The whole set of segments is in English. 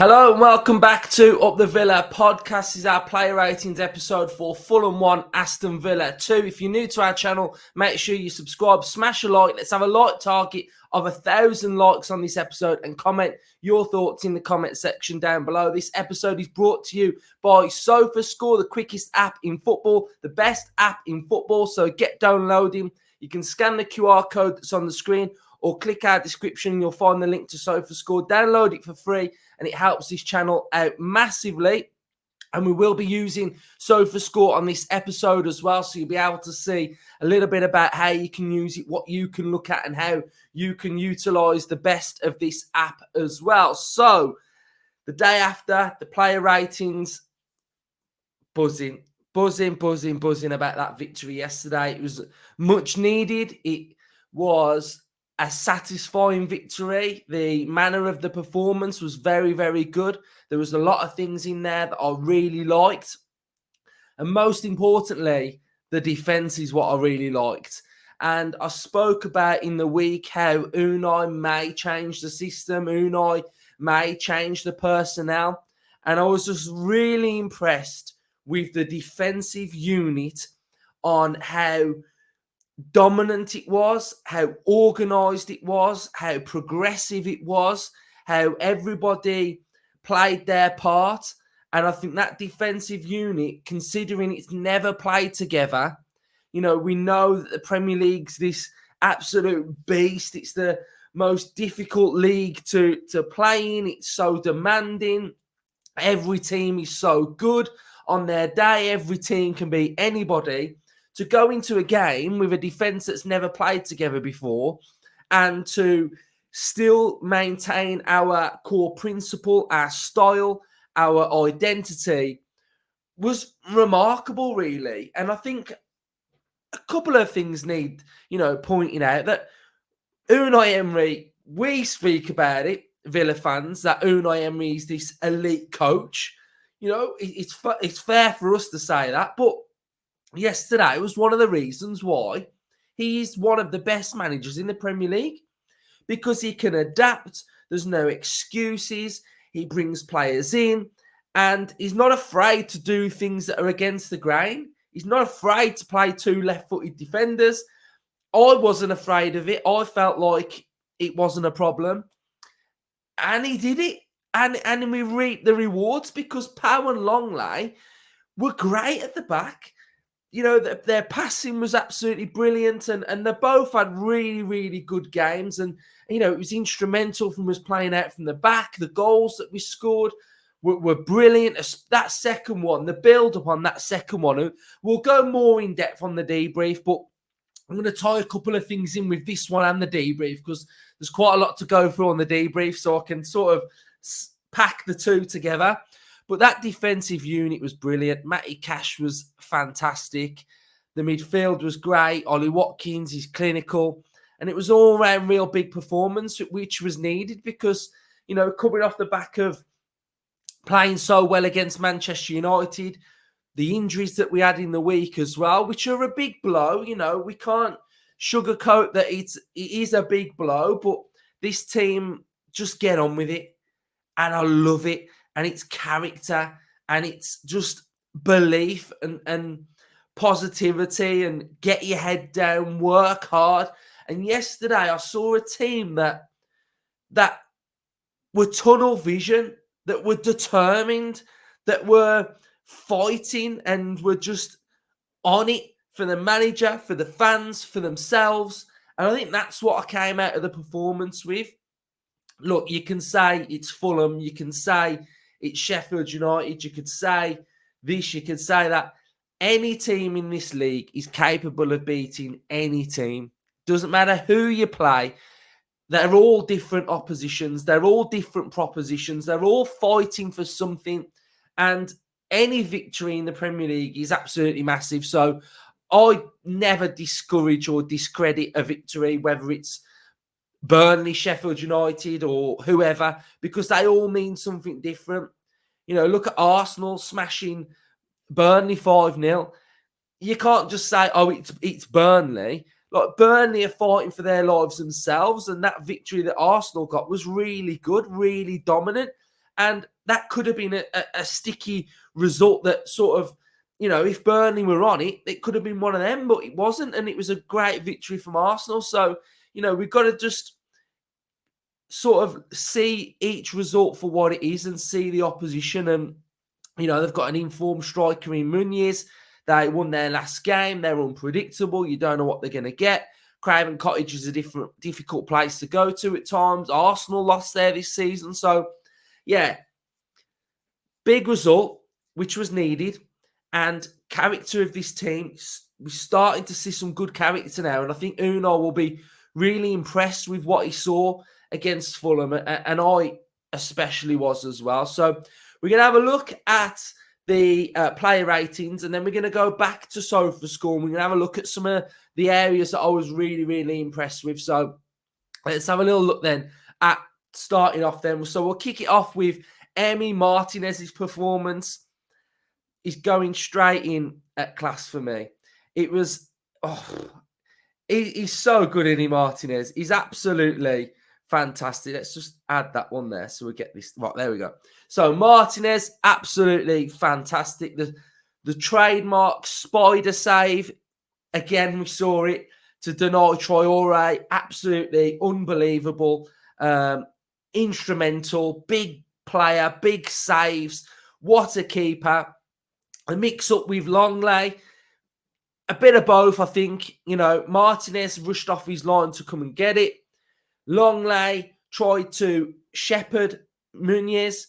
Hello and welcome back to Up the Villa podcast. This is our player ratings episode for Fulham 1, Aston Villa 2. If you're new to our channel, make sure you subscribe, smash a like. Let's have a like target of 1,000 likes on this episode and comment your thoughts in the comment section down below. This episode is brought to you by SofaScore, the quickest app in football, the best app in football. So get downloading. You can scan the QR code that's on the screen or click our description. You'll find the link to SofaScore. Download it for free and it helps this channel out massively. And we will be using SofaScore on this episode as well. So you'll be able to see a little bit about how you can use it, what you can look at and how you can utilize the best of this app as well. So the day after, the player ratings, buzzing about that victory yesterday. It was much needed. It was a satisfying victory. The manner of the performance was very, very good. There was a lot of things in there that I really liked. And most importantly, the defence is what I really liked. And I spoke about in the week how Unai may change the system. Unai may change the personnel. And I was just really impressed with the defensive unit on how dominant it was, how organised it was, how progressive it was, how everybody played their part. And I think that defensive unit, considering it's never played together, we know that the Premier League's this absolute beast. It's the most difficult league to play in. It's so demanding. Every team is so good on their day. Every team can beat anybody. To go into a game with a defence that's never played together before and to still maintain our core principle, our style, our identity was remarkable, really. And I think a couple of things need, pointing out that Unai Emery, we speak about it, Villa fans, that Unai Emery is this elite coach. It's fair for us to say that, but yesterday was one of the reasons why he is one of the best managers in the Premier League, because he can adapt. There's no excuses. He brings players in and he's not afraid to do things that are against the grain. He's not afraid to play two left-footed defenders. I wasn't afraid of it. I felt like it wasn't a problem. And he did it. And we reaped the rewards because Pau and Longley were great at the back. Their passing was absolutely brilliant and they both had really, really good games. And, it was instrumental from us playing out from the back. The goals that we scored were brilliant. That second one, the build-up on that second one, we'll go more in depth on the debrief, but I'm going to tie a couple of things in with this one and the debrief because there's quite a lot to go through on the debrief, so I can sort of pack the two together. But that defensive unit was brilliant. Matty Cash was fantastic. The midfield was great. Ollie Watkins is clinical. And it was all around real big performance, which was needed because, coming off the back of playing so well against Manchester United, the injuries that we had in the week as well, which are a big blow. We can't sugarcoat that it is a big blow, but this team just get on with it. And I love it. And it's character and it's just belief and positivity and get your head down, work hard. And yesterday I saw a team that were tunnel vision, that were determined, that were fighting and were just on it for the manager, for the fans, for themselves. And I think that's what I came out of the performance with. Look, you can say it's Fulham, you can say it's Sheffield United, you could say this, you could say that. Any team in this league is capable of beating any team. Doesn't matter who you play. They're all different oppositions. They're all different propositions. They're all fighting for something. And any victory in the Premier League is absolutely massive. So I never discourage or discredit a victory, whether it's Burnley, Sheffield United or whoever, because they all mean something different. Look at Arsenal smashing Burnley 5-0. You can't just say, oh, it's Burnley. Like, Burnley are fighting for their lives themselves, and that victory that Arsenal got was really good, really dominant. And that could have been a sticky result that sort of, if Burnley were on it, it could have been one of them, but it wasn't. And it was a great victory from Arsenal. So, we've got to just sort of see each result for what it is and see the opposition. And, they've got an informed striker in Muniz. They won their last game. They're unpredictable. You don't know what they're going to get. Craven Cottage is a difficult place to go to at times. Arsenal lost there this season. So, yeah, big result, which was needed. And character of this team, we're starting to see some good character now. And I think Unai will be really impressed with what he saw against Fulham. And I especially was as well. So we're going to have a look at the player ratings, and then we're going to go back to SofaScore, and we're going to have a look at some of the areas that I was really, really impressed with. So let's have a little look then at starting off then. So we'll kick it off with Emi Martinez's performance. He's going straight in at class for me. It was, he's so good, Emi Martinez. He's absolutely fantastic. Let's just add that one there so we get this. Right, there we go. So Martinez, absolutely fantastic. The trademark spider save, again, we saw it to deny Traore. Absolutely unbelievable. Instrumental, big player, big saves. What a keeper. A mix-up with Longley. A bit of both, I think. Martinez rushed off his line to come and get it. Longley tried to shepherd Muniz.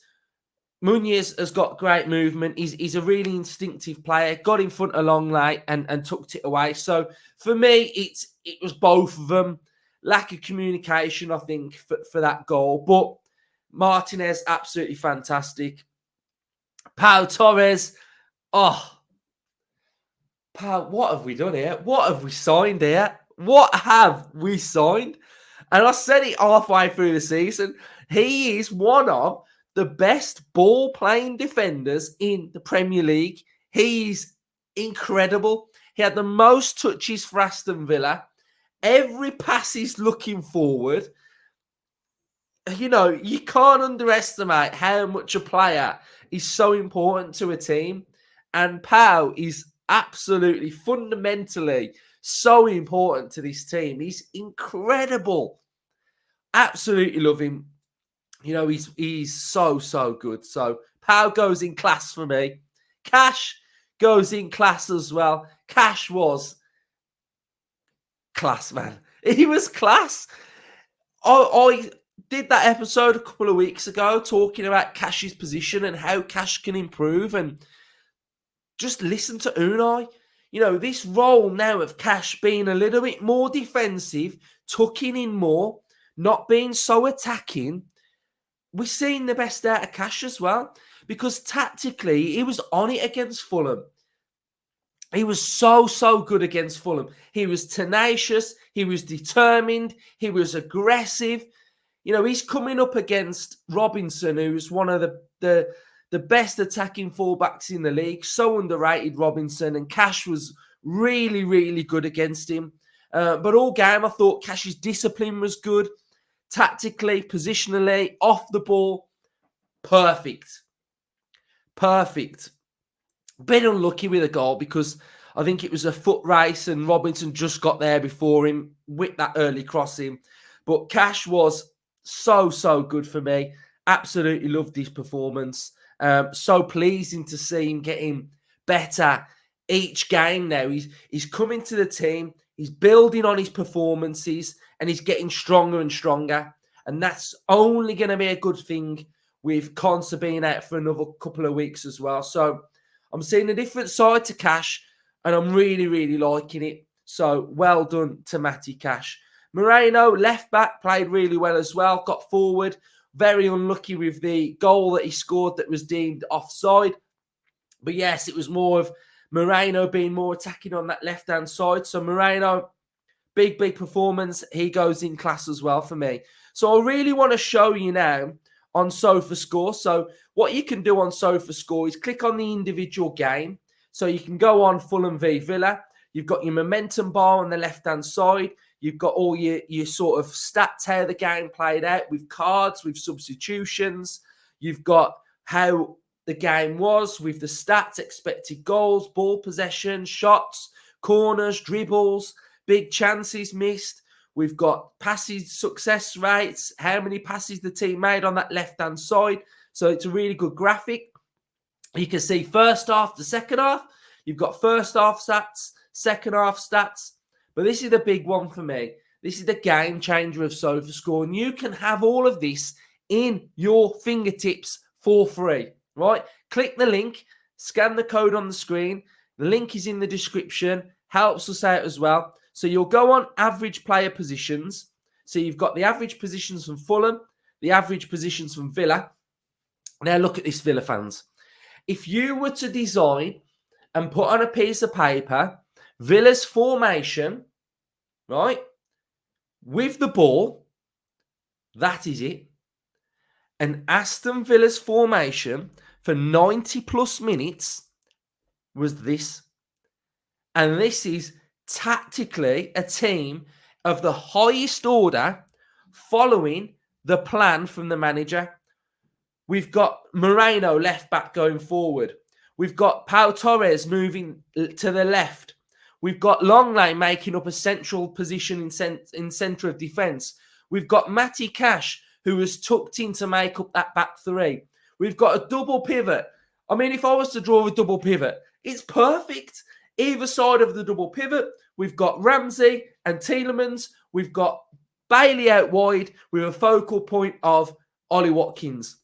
Muniz has got great movement. He's a really instinctive player. Got in front of Longley and tucked it away. So for me, it was both of them. Lack of communication, I think, for that goal. But Martinez, absolutely fantastic. Pau Torres. Oh, Pau, what have we done here? What have we signed here? What have we signed? And I said it halfway through the season. He is one of the best ball-playing defenders in the Premier League. He's incredible. He had the most touches for Aston Villa. Every pass is looking forward. You can't underestimate how much a player is so important to a team. And Pau is absolutely, fundamentally so important to this team. He's incredible. Absolutely love him. He's so good. So Pau goes in class for me. Cash goes in class as well. Cash was class, man. He was class. I did that episode a couple of weeks ago talking about Cash's position and how Cash can improve, and just listen to Unai. This role now of Cash being a little bit more defensive, tucking in more, not being so attacking. We're seeing the best out of Cash as well, because tactically he was on it against Fulham. He was so good against Fulham. He was tenacious. He was determined. He was aggressive. He's coming up against Robinson, who's one of the best attacking fullbacks in the league. So underrated, Robinson. And Cash was really, really good against him. But all game, I thought Cash's discipline was good. Tactically, positionally, off the ball, perfect. Bit unlucky with a goal because I think it was a foot race and Robinson just got there before him with that early crossing. But Cash was so good for me. Absolutely loved his performance. So pleasing to see him getting better each game now. He's coming to the team. He's building on his performances and he's getting stronger and stronger. And that's only going to be a good thing with Konsa being out for another couple of weeks as well. So I'm seeing a different side to Cash and I'm really, really liking it. So well done to Matty Cash. Moreno, left back, played really well as well. Got forward. Very unlucky with the goal that he scored that was deemed offside. But yes, it was more of Moreno being more attacking on that left-hand side. So Moreno, big performance. He goes in class as well for me. So I really want to show you now on SofaScore. So what you can do on SofaScore is click on the individual game. So you can go on Fulham v Villa. You've got your momentum bar on the left-hand side. You've got all your sort of stats, how the game played out with cards, with substitutions. You've got how the game was with the stats, expected goals, ball possession, shots, corners, dribbles, big chances missed. We've got passes success rates, how many passes the team made on that left-hand side. So it's a really good graphic. You can see first half to second half. You've got first half stats, second half stats. But this is the big one for me. This is the game changer of SofaScore. And you can have all of this in your fingertips for free, right? Click the link, scan the code on the screen. The link is in the description. Helps us out as well. So you'll go on average player positions. So you've got the average positions from Fulham, the average positions from Villa. Now look at this, Villa fans. If you were to design and put on a piece of paper Villa's formation, right, with the ball, that is it. And Aston Villa's formation for 90 plus minutes was this. And this is tactically a team of the highest order following the plan from the manager. We've got Moreno left back going forward. We've got Pau Torres moving to the left. We've got Longley making up a central position in centre of defence. We've got Matty Cash, who was tucked in to make up that back three. We've got a double pivot. I mean, if I was to draw a double pivot, it's perfect. Either side of the double pivot, we've got Ramsey and Tielemans. We've got Bailey out wide with a focal point of Ollie Watkins.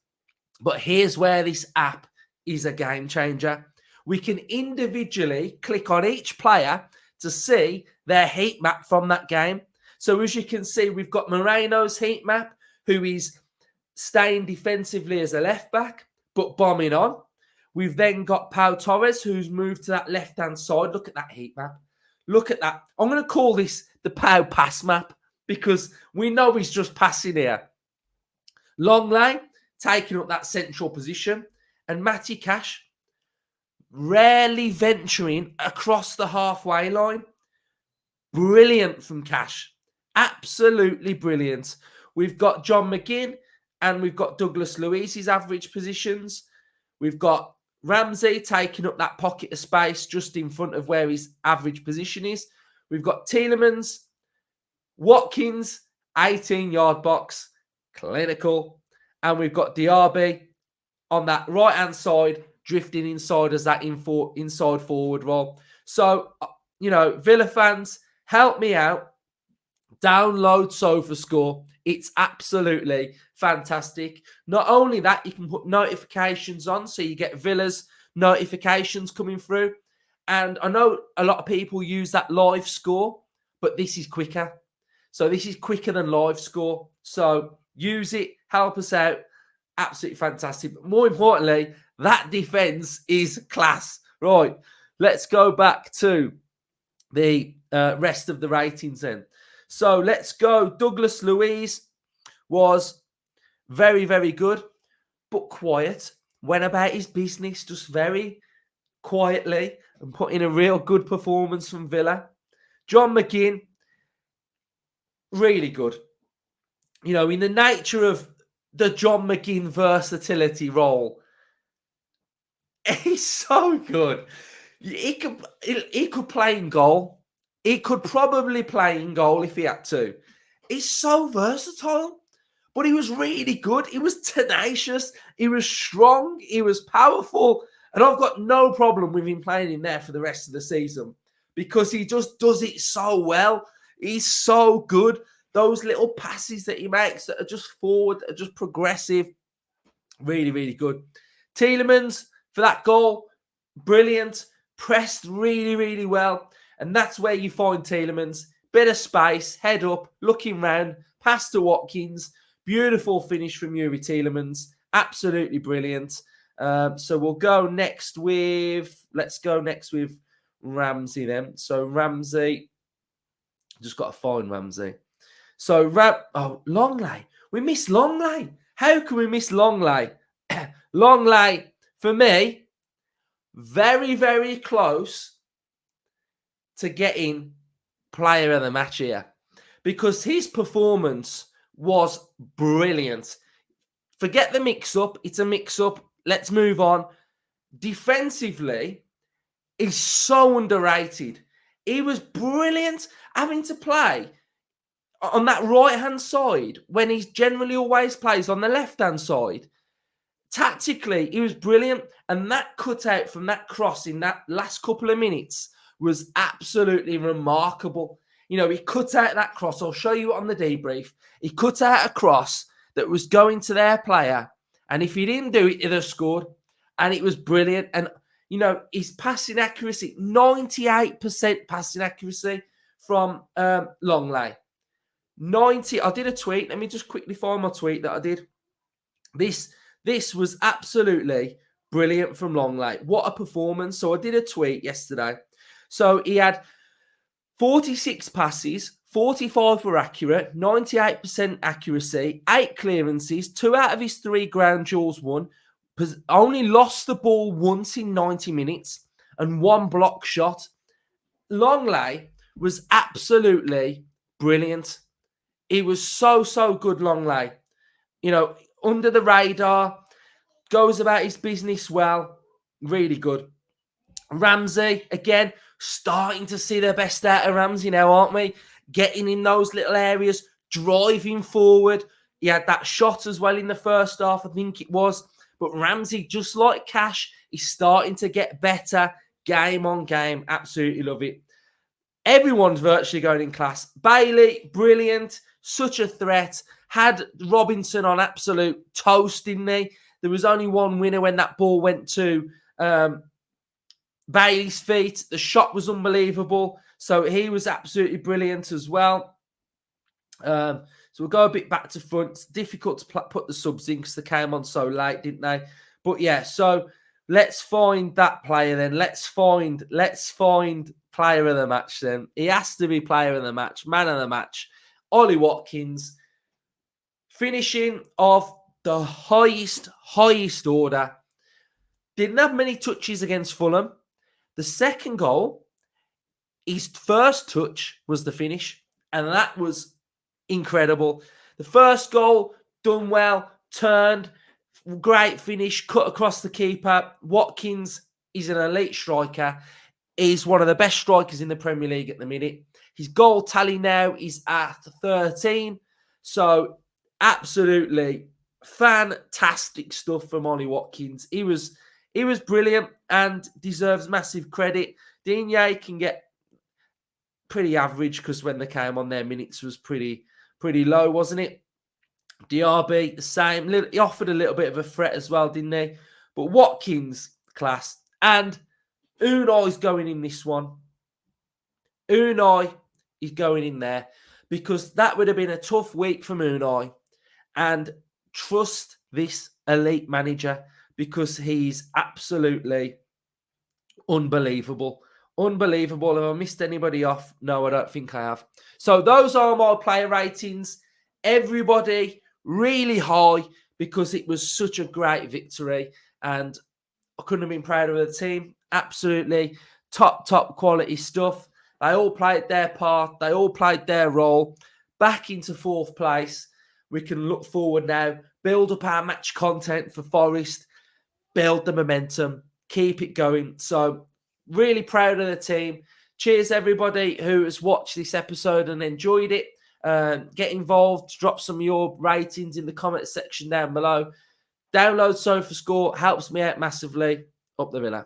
But here's where this app is a game changer. We can individually click on each player to see their heat map from that game. So as you can see, we've got Moreno's heat map, who is staying defensively as a left back, but bombing on. We've then got Pau Torres, who's moved to that left-hand side. Look at that heat map. Look at that. I'm going to call this the Pau pass map because we know he's just passing here. Longley taking up that central position, and Matty Cash rarely venturing across the halfway line. Brilliant from Cash. Absolutely brilliant. We've got John McGinn and we've got Douglas Luiz's average positions. We've got Ramsey taking up that pocket of space just in front of where his average position is. We've got Tielemans, Watkins, 18-yard box, clinical. And we've got Diaby on that right-hand side, drifting inside as that inside forward role. So, Villa fans, help me out. Download SofaScore. It's absolutely fantastic. Not only that, you can put notifications on so you get Villa's notifications coming through. And I know a lot of people use that live score, but this is quicker. So this is quicker than live score. So use it, help us out. Absolutely fantastic. But more importantly, that defense is class. Right, let's go back to the rest of the ratings then. So let's go. Douglas Luiz was very, very good, but quiet. Went about his business just very quietly and put in a real good performance from Villa. John McGinn, really good. In the nature of the John McGinn versatility role, he's so good. He could play in goal. He could probably play in goal if he had to. He's so versatile, but he was really good. He was tenacious. He was strong. He was powerful. And I've got no problem with him playing in there for the rest of the season because he just does it so well. He's so good. Those little passes that he makes that are just forward, are just progressive. Really, really good. Tielemans for that goal, brilliant. Pressed really, really well. And that's where you find Tielemans. Bit of space, head up, looking round, pass to Watkins. Beautiful finish from Yuri Tielemans. Absolutely brilliant. So we'll go next with, Ramsey then. So Ramsey, just got to find Ramsey. So Longley. We missed Longley. How can we miss Longley? Longley, for me, very, very close to getting player of the match here because his performance was brilliant. Forget the mix-up. It's a mix-up. let's move on. Defensively, he's so underrated. He was brilliant having to play on that right-hand side when he generally always plays on the left-hand side. Tactically, he was brilliant. And that cutout from that cross in that last couple of minutes was absolutely remarkable. You know, he cut out that cross. I'll show you on the debrief. He cut out a cross that was going to their player. And if he didn't do it, he'd have scored. And it was brilliant. And, you know, his passing accuracy, 98% passing accuracy from Longley. I did a tweet. Let me just quickly find my tweet that I did. This was absolutely brilliant from Longley. What a performance. So I did a tweet yesterday. So he had 46 passes, 45 were accurate, 98% accuracy, 8 clearances, 2 out of his 3 ground duels won, only lost the ball once in 90 minutes, and 1 block shot. Longley was absolutely brilliant. He was so good, Longley. You know, under the radar, goes about his business well, really good. Ramsey, again, starting to see the best out of Ramsey now, aren't we? Getting in those little areas, driving forward. He had that shot as well in the first half, I think it was. But Ramsey, just like Cash, is starting to get better game on game. Absolutely love it. Everyone's virtually going in class. Bailey, brilliant. Such a threat. Had Robinson on absolute toast, didn't he? There was only one winner when that ball went to Bailey's feet. The shot was unbelievable. So he was absolutely brilliant as well. So we'll go a bit back to front. It's difficult to put the subs in because they came on so late, didn't they? But yeah, so let's find that player then. Let's find player of the match then. He has to be player of the match, man of the match. Ollie Watkins, finishing off the highest order. Didn't have many touches against Fulham. The second goal, his first touch was the finish, and that was incredible. The first goal, done well, turned, great finish, cut across the keeper. Watkins is an elite striker. He's one of the best strikers in the Premier League at the minute. His goal tally now is at 13. So absolutely fantastic stuff from Ollie Watkins. He was brilliant and deserves massive credit. Digne can get pretty average because when they came on, their minutes was pretty low, wasn't it? DRB, the same. He offered a little bit of a threat as well, didn't he? But Watkins, class. And Unai's going in this one. Unai is going in there because that would have been a tough week from Unai. And trust this elite manager because he's absolutely unbelievable. Unbelievable. Have I missed anybody off? No, I don't think I have. So those are my player ratings. Everybody really high because it was such a great victory and I couldn't have been prouder of the team. Absolutely top quality stuff. They all played their part. They all played their role. Back into 4th place. We can look forward now, build up our match content for Forest, build the momentum, keep it going. So really proud of the team. Cheers everybody who has watched this episode and enjoyed it. Get involved, drop some of your ratings in the comment section down below. Download SofaScore, helps me out massively. Up the Villa.